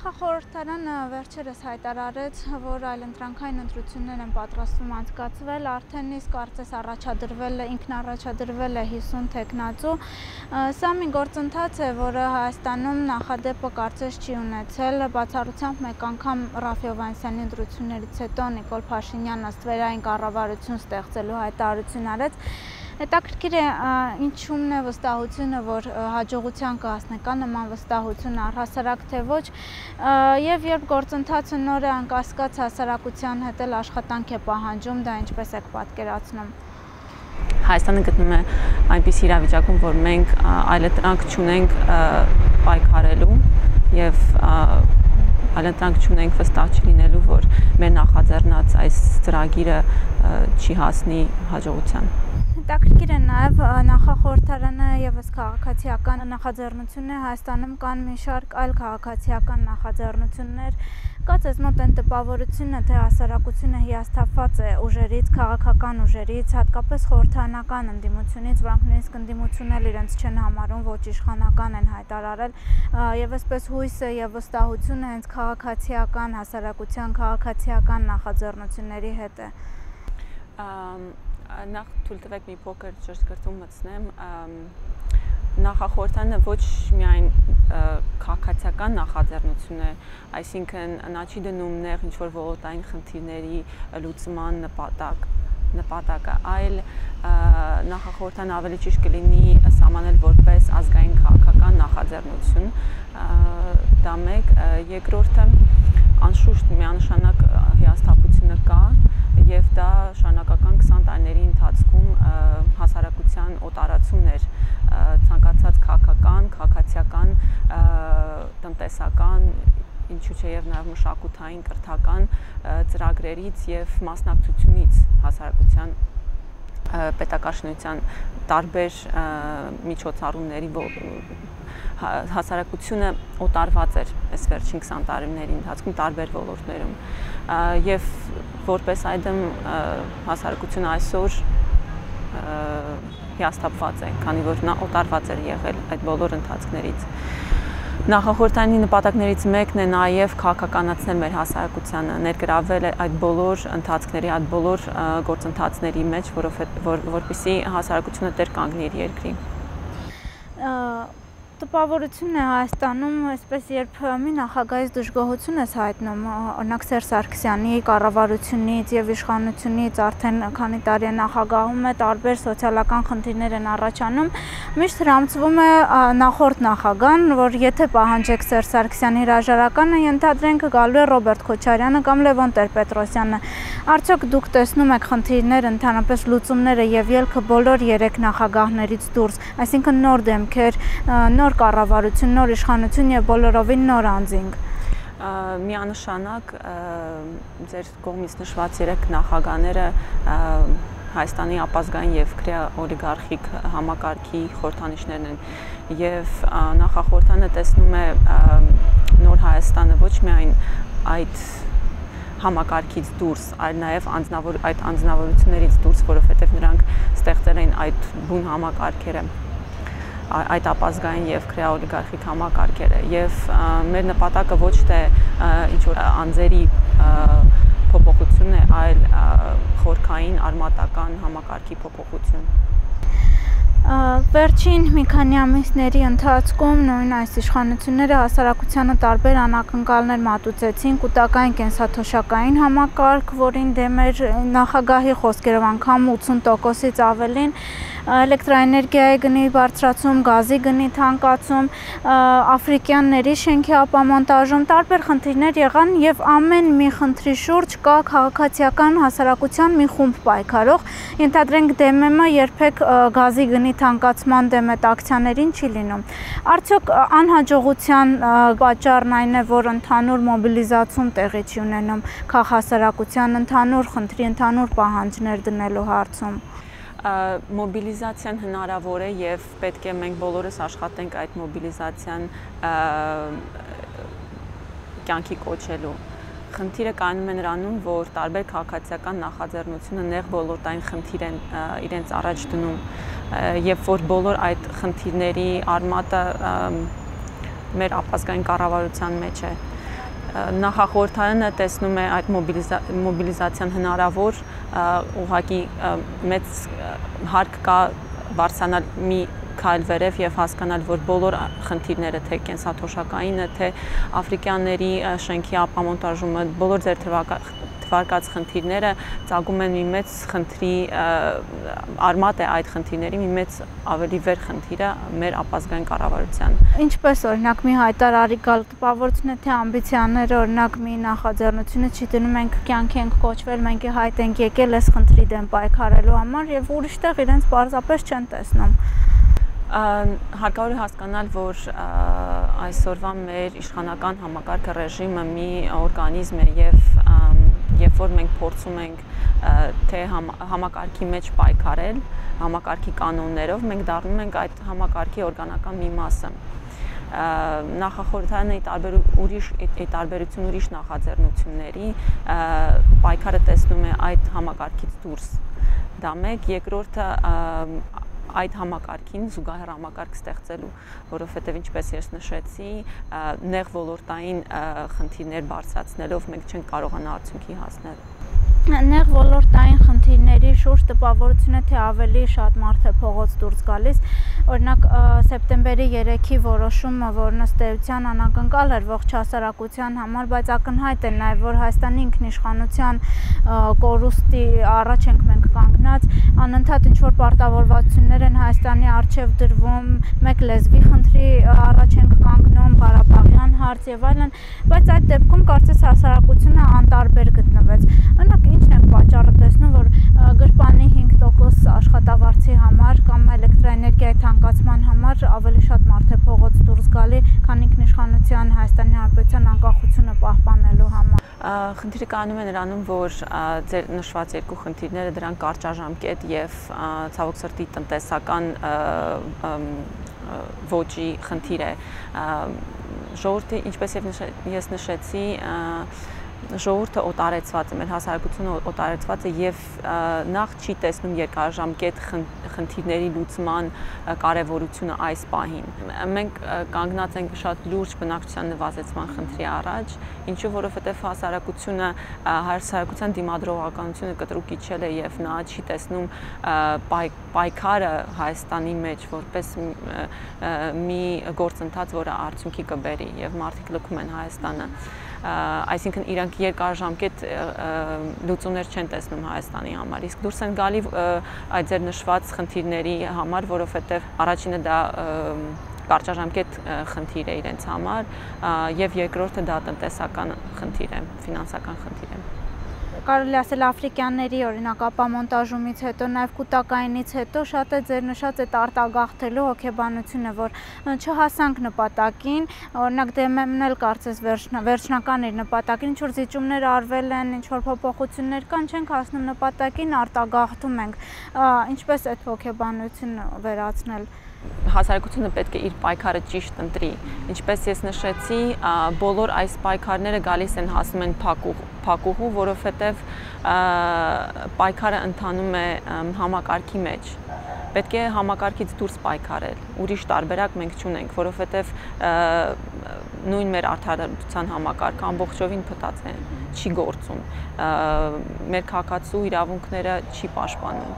Նախախորհրդարանը վերջերս հայտարարեց, որ այլընտրանքային ընտրություններ են պատրաստվում անցկացվել, արդեն իսկ կարծես ինքնառաջադրվել է 50 թեկնածու։ Սա մի գործընթաց է, որը Հայաստանում նախադեպը կարծես չի ունեցել, բացառությամբ մեկ անգամ Ռաֆֆի Հովհաննիսյանի ընտրություններից հետո Նիկոլ Փաշինյանը ստվերային կառավարություն ստեղծելու հայտարարություն արեց։ Հետաքրքիր է ինչումն է վստահությունը, որ հաջողության կհասնի, կա նման վստահություն առհասարակ թե ոչ, եւ երբ գործընթացը նոր է անկասկած հասարակության հետ էլ աշխատանք է պահանջում, դա ինչպես եք պատկերացնում։ Հայաստանը գտնում է այնպես իրավիճակում, որ մենք այլընտրանք չունենք պայքարելու եւ այլընտրանք չունենք վստահ չլինելու, որ մեր նախաձեռնած այս ծրագիրը չի հասնի հաջողության։ Հետաքրքիր է նաև նախախորհրդարանը եւս քաղաքացիական նախաձեռնություն է, Հայաստանում կան մի շարք այլ քաղաքացիական նախաձեռնություններ, կա ձեզ մոտ այն տպավորությունը, թե հասարակությունը հիասթափված է ուժերից, քաղաքական ուժերից, հատկապես խորհրդարանական ընդդիմությունից, որոնք նույնիսկ ընդդիմություն էլ իրենց չեն համարում, ոչ իշխանական են հայտարարել, եւ այսպես հույսը եւ վստահությունը հենց քաղաքացիական հասարակության, քաղաքացիական նախաձեռնությունների հետ է։ Նախ թույլ տվեք մի փոքր ճշգրտում մտցնեմ, նախախորհրդարանը ոչ միայն քաղաքացիական նախաձեռնություն է, այսինքն նա չի դնում նեղ ինչ-որ ոլորտային խնդիրների լուծման նպատակը, այլ նախախորհրդարանը ավելի ճիշտ կլինի սահմանել որպես ազգային քաղաքական նախաձեռնություն, դա մեկ, երկրորդը անշուշտ միանշանակ հիասթափությունը կա եւ դա շարունակական 20 տարիների ընթացքում հասարակության օտարացումն էր ցանկացած քաղաքացիական, տնտեսական, ինչու՞ չէ եւ նաեւ մշակութային, կրթական ծրագրերից եւ մասնակցությունից հասարակության պետակաշինության տարբեր միջոցառումների հասարակությունը օտարված էր այս վերջին 20 տարիների ընթացքում տարբեր ոլորտներում եւ որպես այդմ հասարակությունը այսօր հիասթափված է, քանի որ նա օտարված էր եղել այդ բոլոր ընթացքներից։ Նախախորհրդարանի նպատակներից մեկն է նաև քաղաքականացնել մեր հասարակությանը, ներգրավել այդ բոլոր ընթացքների, այդ բոլոր գործընթացների մեջ, որպեսզի հասարակությունը տեր կանգնի իր երկրի։ Տպավորություն է Հայաստանում, այսպես երբ մի նախագահից դժգոհություն ես հայտնում, օրինակ Սերժ Սարգսյանի կառավարությունից եւ իշխանությունից արդեն քանի տարի է նախագահում է, տարբեր սոցիալական խնդիրներ են առաջանում, միշտ հրամցվում է նախորդ նախագահան, որ եթե պահանջեք Սերժ Սարգսյանի հրաժարականը, ենթադրենք գալու է Ռոբերտ Քոչարյանը կամ Լևոն Տեր-Պետրոսյանը։ Արդյոք դուք տեսնում եք խնդիրներ, ընդհանրապես լուծումները եւ ելքը բոլոր 3 նախագահներից դուրս, այսինքն նոր դեմքեր, նոր կառավարություն, նոր իշխանություն եւ բոլորովին նոր անձինք։ Միանշանակ ձեր կողմից նշված 3 նախագահները Հայաստանի ապազգային եւ քրեա օլիգարխիկ համակարգի խորհրդանիշներն են եւ նախախորհրդարանը տեսնում է նոր Հայաստանը ոչ միայն այդ համակարգից դուրս, այլ նաև այդ անձնավորություններից դուրս, որովհետև նրանք ստեղծել են այդ բուն համակարգերը, այդ ապազգային եւ քրեա օլիգարխիկ համակարգերը եւ մեր նպատակը ոչ թե ինչ-որ անձերի փոփոխություն է, այլ խորքային արմատական համակարգի փոփոխություն։ Վերջին մի քանի ամիսների ընթացքում նույն այս իշխանությունները հասարակությանը տարբեր անակնկալներ մատուցեցին, կൂട്ടակային կենսաթոշակային համակարգ, որին դեմ էր նախագահի խոսքերով անգամ 80%-ից ավելին, էլեկտրաէներգիայի գնի բարձրացում, գազի գնի թանկացում, աֆրիկյանների շենքի ապամոնտաժում, տարբեր խնդիրներ եղան եւ ամեն մի խնդրի շուրջ կա քաղաքացիական հասարակության մի խումբ պայքարող, ենթադրենք ԴՄՄ երբեք գազի գնի թանկացման դեմ այդ ակցիաներին չի լինում։ Արդյոք անհաջողության պատճառն այն է, որ ընդհանուր մոբիլիզացում տեղի չի ունենում քաղաքասարակության ընդհանուր խնդրի, ընդհանուր պահանջներ դնելու հարցում։ Մոբիլիզացիան հնարավոր է եւ պետք է մենք բոլորս աշխատենք այդ մոբիլիզացիան կյանքի կոչելու։ Խնդիրը կայանում է նրանում, որ տարբեր քաղաքացիական նախաձեռնությունը նեղ ոլորտային խնդիր են իրենց առաջ դնում եւ որ բոլոր այդ խնդիրների արմատը մեր ապազգային կառավարության մեջ է։ Նախախորհրդարանը տեսնում է այդ մոբիլիզացիան հնարավոր, ուղղակի մեծ հարկ կա բարձրանալ մի քայլ վերև եւ հասկանալ, որ բոլոր խնդիրները, թե կենսաթոշակայինը, թե աֆրիկյանների շենքի ապամոնտաժումը, բոլոր ձեր թվարկած խնդիրները ծագում են մի մեծ խնդրի, արմատ է այդ խնդիրների մի մեծ ավելի վեր խնդիրը մեր ապազգային կառավարության։ Ինչպես օրինակ մի հայտարարի գալ տպավորություն է, թե ամբիցիաները օրինակ մի նախաձեռնությունը չի դնում, մենք կյանքի ենք կոչվել, մենք հայտ ենք եկել այս խնդրի դեմ պայքարելու համար եւ ուրիշտեղ իրենց պարզապես չեն տեսնում։ Հարկավոր է հասկանալ, որ այսօրվա մեր իշխանական համակարգը ռեժիմը մի օրգանիզմ է եւ երբ որ մենք փորձում ենք թե համակարգի մեջ պայքարել, համակարգի կանոններով, մենք դառնում ենք այդ համակարգի օրգանական մի մասը։ Նախախորհրդարանը ի տարբերություն ուրիշ նախաձեռնությունների պայքարը տեսնում է այդ համակարգից դուրս։ Դա մեկ, երկրորդը այդ համակարգին զուգահեռ համակարգ ստեղծելու, որովհետև ինչպես ես նշեցի, նեղ ոլորտային խնդիրներ բարձրացնելով մենք չենք կարողանա արդյունքի հասնել։ Նեղ ոլորտային խնդիրների շուրջ տպավորություն է, թե ավելի շատ մարդ է փողոց դուրս գալիս։ Օրինակ սեպտեմբերի 3-ի որոշումը, որն ըստ էության անակնկալ էր ողջ հասարակության համար, բայց ակնհայտ է նաև, որ Հայաստանի ինքնիշխանության կորուստի առաջ ենք մենք կանգնած, անընդհատ ինչ-որ պարտավորվածություններ են Հայաստանի առջև դրվում, մեկ լեզվի խնդրի առաջ ենք կանգնում, Ղարաբաղյան հարց եւ այլն, բայց այդ դեպքում կարծես հասարակությունը անտարբեր գտնվեց։ Օրինակ ինչն է պատճառը տեսնում, որ գրպանի 5% աշխատավարձի համար կամ էլեկտրաէներգիայի թանկացման համար ավելի շատ մարդ է փողոց դուրս գալի, քան ինքնիշխանության Հայաստանի Հանրապետության անկախությունը պահպանելու համար։ Խնդիրը կանում է նրանում, որ ձեր նշված երկու խնդիրները դրանք կարճաժամկետ եւ ցավոք սրտի տնտեսական ոճի խնդիր է։ Ժողովուրդը, ինչպես ես նշեցի, ժողովուրդը օտարեցված է, մեր հասարակությունը օտարեցված է եւ նախ չի տեսնում երկարաժամկետ խնդիրների լուծման կարեւորությունը այս պահին։ Մենք կանգնած ենք շատ լուրջ բնակչության նվազեցման խնդրի առաջ, ինչու որովհետեւ հասարակության դիմադրողականությունը կտրուկ իջել է եւ նա չի տեսնում պայքարը Հայաստանի մեջ որպես մի գործընթաց, որը արդյունքի կբերի եւ մարդիկ լքում են Հայաստանը։ Այսինքն իրանք երկարաժամկետ լուծումներ չեն տեսնում Հայաստանի համար, իսկ դուրս են գալի այդ ձեր նշված խնդիրների համար, որովհետև առաջինը դա կարճաժամկետ խնդիր է իրենց համար եւ երկրորդը դա տնտեսական խնդիր է, ֆինանսական խնդիր է։ Կարելի ասել աֆրիկյանների օրինակ ապամոնտաժումից հետո, նաև կուտակայինից հետո շատ է ձեր նշած այդ արտագաղթելու հոգեբանությունը, որ չհասանք նպատակին, օրինակ DMM-ն էլ կարծես վերջնական իր նպատակին, ինչ-որ զիջումներ արվել են, ինչ-որ փոփոխություններ կան, չենք հասնում նպատակին, արտագաղթում ենք, ինչպես այդ հոգեբանությունը վերացնել։ Հասարակությունը պետք է իր պայքարը ճիշտ ընտրի։ Ինչպես ես նշեցի, բոլոր այս պայքարները գալիս են հասնում են փակուղու, որովհետև պայքարը ընթանում է համակարգի մեջ։ Պետք է համակարգից դուրս պայքարել։ Ուրիշ տարբերակ մենք չունենք, որովհետև նույն մեր արդարացության համակարգը ամբողջովին փտած է, չի գործում։ Մեր քաղաքացու իրավունքները չի պաշտպանում։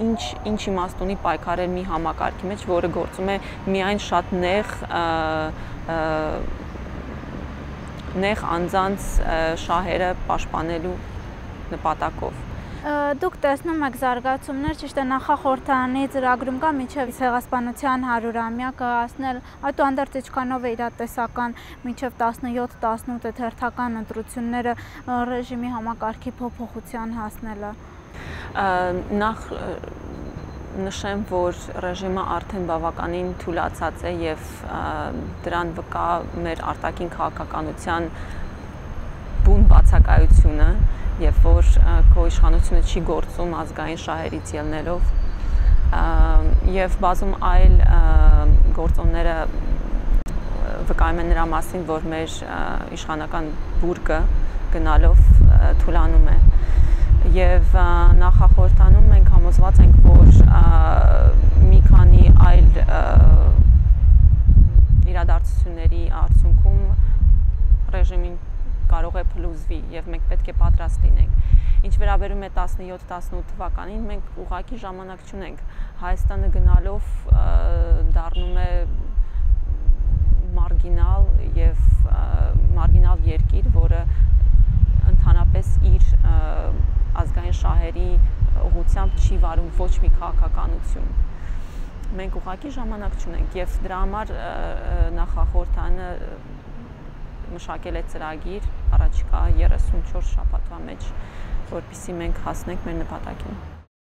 Ինչ իմաստ ունի պայքարել մի համակարգի մեջ, որը գործում է միայն շատ նեղ անձանց շահերը պաշտպանելու նպատակով։ Դուք տեսնում եք զարգացումներ, ճիշտ է նախախորհրդարանի ծրագրում կա մինչև ցեղասպանության 100-ամյակը հասնել, այդուհանդերձ ինչքանով է իրատեսական մինչև 17-18 հերթական ընտրությունները ռեժիմի համակարգի փոփոխության հասնելը։ Նախ նշեմ, որ ռեժիմը արդեն բավականին թուլացած է եւ դրան վկա մեր արտաքին քաղաքականության բուն բացակայությունը, եւ որ քո իշխանությունը չի գործում ազգային շահերից ելնելով եւ բազում այլ գործոնները վկայում են նրա մասին, որ մեր իշխանական բուրգը գնալով թուլանում է։ Եվ նախախորհրդանում մենք համոզված ենք, որ մի քանի այլ իրադարձությունների արդյունքում փոխզվի եւ մենք պետք է պատրաստ լինենք։ Ինչ վերաբերում է 17-18 թվականին, մենք ուղղակի ժամանակ չունենք։ Հայաստանը գնալով դառնում է մարգինալ երկիր, որը ընդհանրապես իր ազգային շահերի ուղղությամբ չի վարում ոչ մի քաղաքականություն։ Մենք ուղղակի ժամանակ չունենք եւ դրա համար նախախորհրդանը մշակել է ծրագիր առաջիկա 34 շաբաթվա մեջ, որպեսզի մենք հասնենք մեր նպատակին։